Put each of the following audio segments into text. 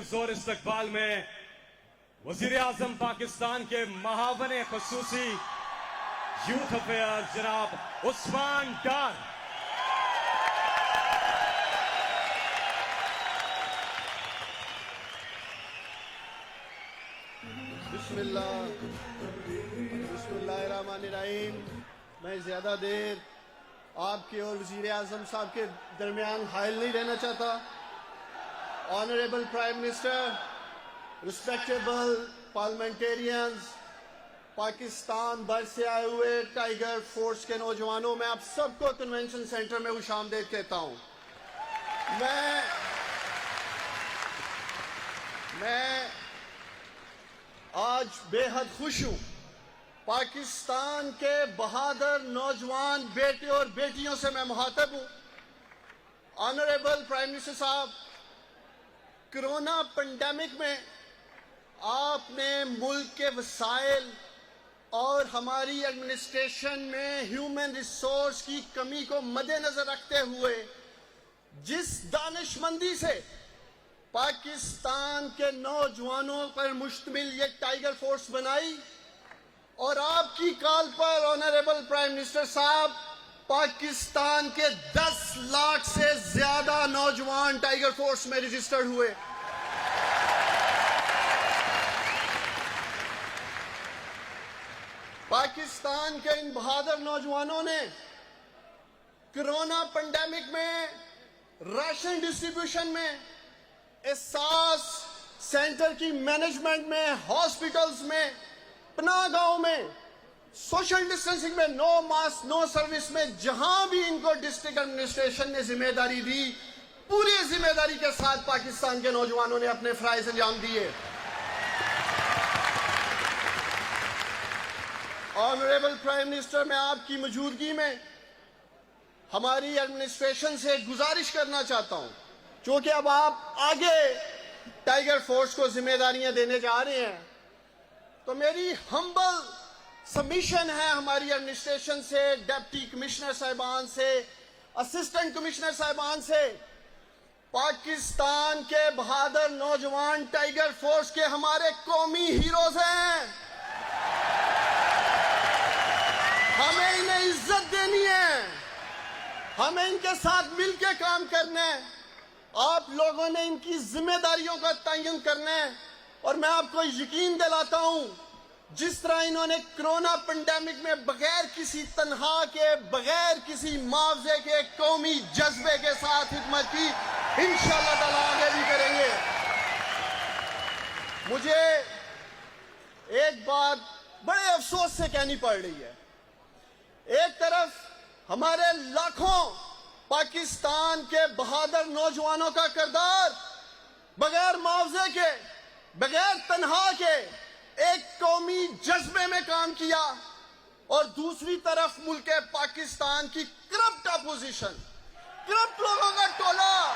पुरजोर इस्तकबाल में वजीर आजम पाकिस्तान के महावन खसूसी यूथ अफेयर जनाब उस्मान डार। बिस्मिल्लाहिर्रहमानिर्रहीम। मैं ज़्यादा देर आपके और वज़ीर आज़म साहब के दरमियान हाइल नहीं रहना चाहता। Honourable prime minister, respectable parliamentarians, Pakistan भर से आए हुए टाइगर फोर्स के नौजवानों, मैं आप सबको कन्वेंशन सेंटर में खुशामदीद कहता हूँ। मैं आज बेहद खुश हूँ। पाकिस्तान के बहादुर नौजवान बेटे और बेटियों से मैं मुखातब हूँ। ऑनरेबल प्राइम मिनिस्टर साहब, कोरोना पेंडेमिक में आपने मुल्क के वसाइल और हमारी एडमिनिस्ट्रेशन में ह्यूमन रिसोर्स की कमी को मद्देनजर रखते हुए जिस दानिशमंदी से पाकिस्तान के नौजवानों पर मुश्तमिल ये टाइगर फोर्स बनाई, और आपकी कॉल पर ऑनरेबल प्राइम मिनिस्टर साहब, पाकिस्तान के 10 लाख से ज्यादा नौजवान टाइगर फोर्स में रजिस्टर्ड हुए। पाकिस्तान के इन बहादुर नौजवानों ने कोरोना पेंडेमिक में राशन डिस्ट्रीब्यूशन में, एहसास सेंटर की मैनेजमेंट में, हॉस्पिटल्स में, पनाहगाहों में, सोशल डिस्टेंसिंग में, नो मास्क नो सर्विस में, जहां भी इनको डिस्ट्रिक्ट एडमिनिस्ट्रेशन ने जिम्मेदारी दी, पूरी जिम्मेदारी के साथ पाकिस्तान के नौजवानों ने अपने फराइज अंजाम दिए। ऑनरेबल प्राइम मिनिस्टर, मैं आपकी मौजूदगी में हमारी एडमिनिस्ट्रेशन से गुजारिश करना चाहता हूं, क्योंकि अब आप आगे टाइगर फोर्स को जिम्मेदारियां देने जा रहे हैं, तो मेरी हम्बल सबमिशन है हमारी एडमिनिस्ट्रेशन से, डिप्टी कमिश्नर साहिबान से, असिस्टेंट कमिश्नर साहिबान से, पाकिस्तान के बहादुर नौजवान टाइगर फोर्स के हमारे कौमी हीरोज हैं। हमें इन्हें इज्जत देनी है, हमें इनके साथ मिलकर काम करना है। आप लोगों ने इनकी जिम्मेदारियों का तयन करना है, और मैं आपको यकीन दिलाता हूं, जिस तरह इन्होंने कोरोना पेंडेमिक में बगैर किसी तनख्वाह के, बगैर किसी मुआवजे के, कौमी जज्बे के साथ खिदमत की, इंशाअल्लाह ताला आगे भी करेंगे। मुझे एक बात बड़े अफसोस से कहनी पड़ रही है। एक तरफ हमारे लाखों पाकिस्तान के बहादुर नौजवानों का किरदार बगैर मुआवजे के, बगैर तनख्वाह के एक कौमी जज्बे में काम किया, और दूसरी तरफ मुल्क पाकिस्तान की करप्ट अपोजिशन, करप्ट लोगों का टोला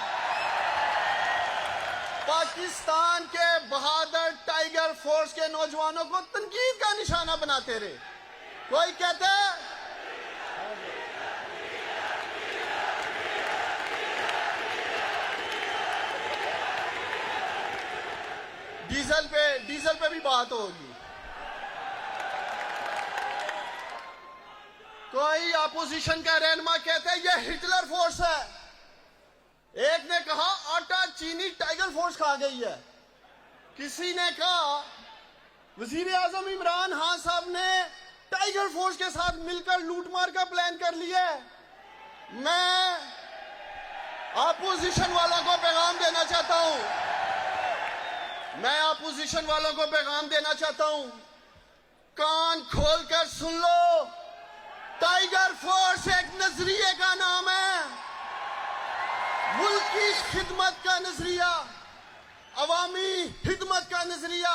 पाकिस्तान के बहादुर टाइगर फोर्स के नौजवानों को तनकीद का निशाना बनाते रहे। कोई कहता है डीजल पे भी बात होगी। कोई अपोजिशन का रहनुमा कहते हैं ये हिटलर फोर्स है। एक ने कहा आटा चीनी टाइगर फोर्स खा गई है। किसी ने कहा वजीर आजम इमरान खान साहब ने टाइगर फोर्स के साथ मिलकर लूटमार का प्लान कर लिया है। मैं अपोजिशन वालों को पैगाम देना चाहता हूं, कान खोलकर सुन लो, टाइगर फोर्स एक नजरिए का नाम है, मुल्क की खिदमत का नजरिया, अवामी खिदमत का नजरिया।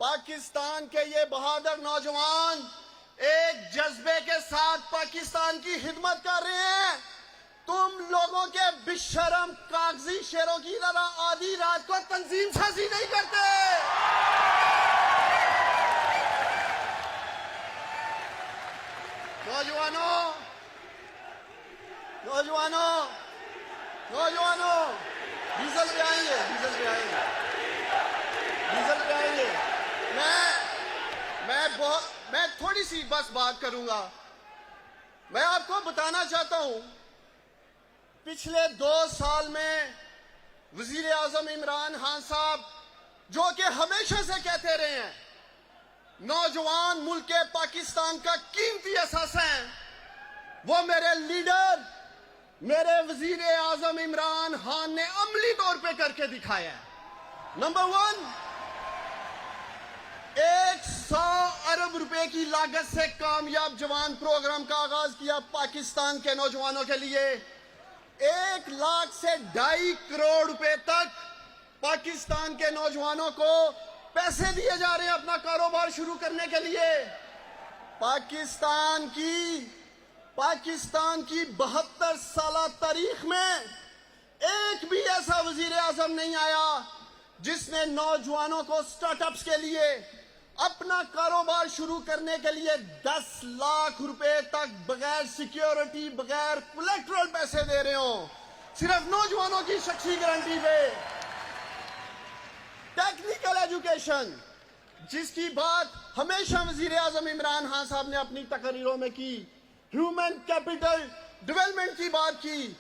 पाकिस्तान के ये बहादुर नौजवान एक जज्बे के साथ पाकिस्तान की खिदमत कर रहे हैं। तुम लोगों के बेशरम कागजी शेरों की तरह आधी रात को तंजीम साजी नहीं करते। नौजवानों, डीजल पे आएंगे। बात करूंगा। मैं आपको बताना चाहता हूं, पिछले 2 साल में वजीर आजम इमरान खान साहब जो कि हमेशा से कहते रहे हैं नौजवान मुल्क पाकिस्तान का कीमती असासा है, वो मेरे लीडर मेरे वजीर आजम इमरान खान ने अमली तौर पे करके दिखाया है। नंबर 1, 100 अरब रुपए की लागत से कामयाब जवान प्रोग्राम का आगाज किया पाकिस्तान के नौजवानों के लिए। 1 लाख से 2.5 करोड़ रुपए तक पाकिस्तान के नौजवानों को पैसे दिए जा रहे हैं अपना कारोबार शुरू करने के लिए। पाकिस्तान की 72 साल तारीख में एक भी ऐसा वजीर आजम नहीं आया जिसने नौजवानों को स्टार्टअप्स के लिए अपना कारोबार शुरू करने के लिए 10 लाख रुपए तक बगैर सिक्योरिटी बगैर कोलैटरल पैसे दे रहे हो, सिर्फ नौजवानों की शख्सी गारंटी पे। टेक्निकल एजुकेशन जिसकी बात हमेशा वजीर आजम इमरान खान साहब ने अपनी तकरीरों में की, ह्यूमन कैपिटल डेवलपमेंट की बात की।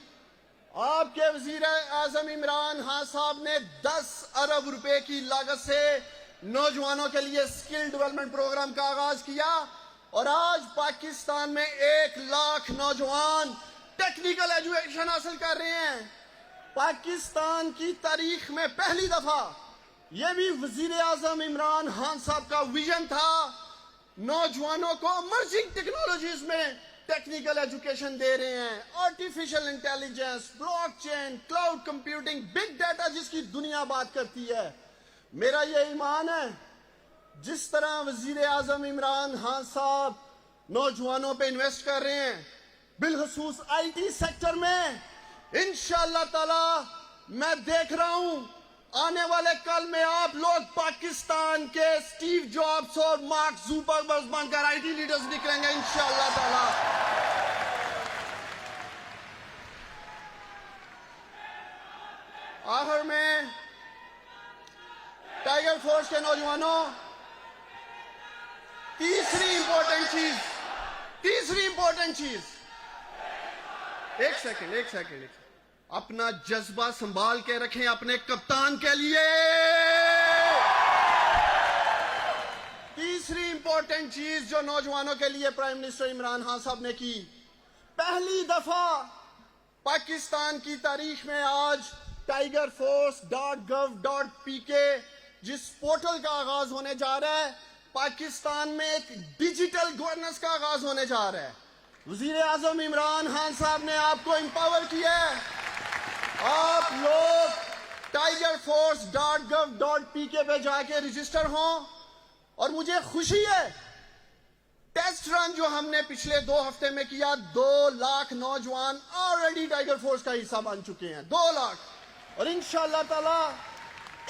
आपके वजीर आजम इमरान खान साहब ने 10 अरब रुपए की लागत से नौजवानों के लिए स्किल डेवलपमेंट प्रोग्राम का आगाज किया और आज पाकिस्तान में 1 लाख नौजवान टेक्निकल एजुकेशन हासिल कर रहे हैं। पाकिस्तान की तारीख में पहली दफा यह भी वजीर आजम इमरान खान साहब का विजन था, नौजवानों को इमर्जिंग टेक्नोलॉजीज में टेक्निकल एजुकेशन दे रहे हैं। Artificial intelligence, blockchain, cloud computing, big data जिसकी दुनिया बात करती है। मेरा ये ईमान है जिस तरह वजीर आजम इमरान खान साहब नौजवानों पे इन्वेस्ट कर रहे हैं, बिलखसूस आईटी सेक्टर में, इंशाअल्लाह ताला मैं देख रहा हूं आने वाले कल में आप लोग पाकिस्तान के स्टीव जॉब्स और मार्क जुकरबर्ग बनकर आईटी लीडर्स निकलेंगे इंशाअल्लाह ताला। आखिर में टाइगर फोर्स के नौजवानों, तीसरी इंपॉर्टेंट चीज, एक सेकंड, अपना जज्बा संभाल के रखें अपने कप्तान के लिए। तीसरी इंपॉर्टेंट चीज जो नौजवानों के लिए प्राइम मिनिस्टर इमरान खान साहब ने की, पहली दफा पाकिस्तान की तारीख में आज tigerforce.gov.pk जिस पोर्टल का आगाज होने जा रहा है, पाकिस्तान में एक डिजिटल गवर्नेंस का आगाज होने जा रहा है। वजीर आजम इमरान खान साहब ने आपको एम्पावर किया है। आप लोग tigerforce.gov.pk पे जाके रजिस्टर हों और मुझे खुशी है टेस्ट रन जो हमने पिछले 2 हफ्ते में किया, 2 लाख नौजवान ऑलरेडी टाइगर फोर्स का हिस्सा बन चुके हैं, 2 लाख। और इंशाअल्लाह ताला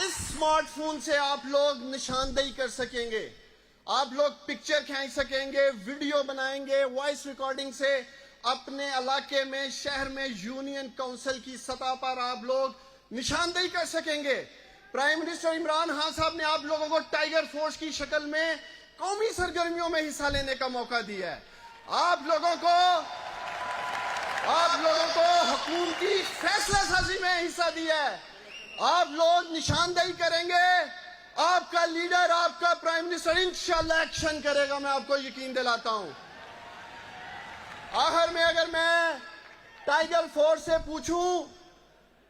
इस स्मार्टफोन से आप लोग निशानदेही कर सकेंगे, आप लोग पिक्चर खींच सकेंगे, वीडियो बनाएंगे, वॉइस रिकॉर्डिंग से अपने इलाके में, शहर में, यूनियन काउंसिल की सतह पर आप लोग निशानदेही कर सकेंगे। प्राइम मिनिस्टर इमरान खान साहब ने आप लोगों को टाइगर फोर्स की शक्ल में कौमी सरगर्मियों में हिस्सा लेने का मौका दिया है। आप लोगों को हुकूमती फैसला साजी में हिस्सा दिया है। आप लोग निशानदेही करेंगे, आपका लीडर, आपका प्राइम मिनिस्टर इंशाअल्लाह एक्शन करेगा, मैं आपको यकीन दिलाता हूं। आखिर में अगर मैं टाइगर फोर्स से पूछूं,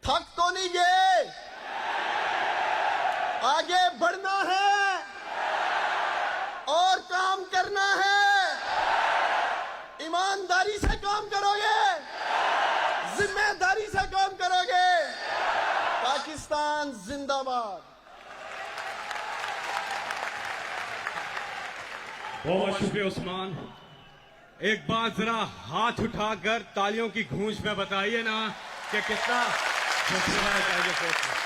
थक तो नहीं गए? आगे बढ़ना है और काम करना है, ईमानदारी से काम करोगे, जिम्मेदारी से काम करोगे। पाकिस्तान जिंदाबाद। बहुत शुक्रिया उस्मान। एक बार जरा हाथ उठाकर तालियों की गूंज में बताइए ना कि कितना खुश रहा है टाइगर फोर्स।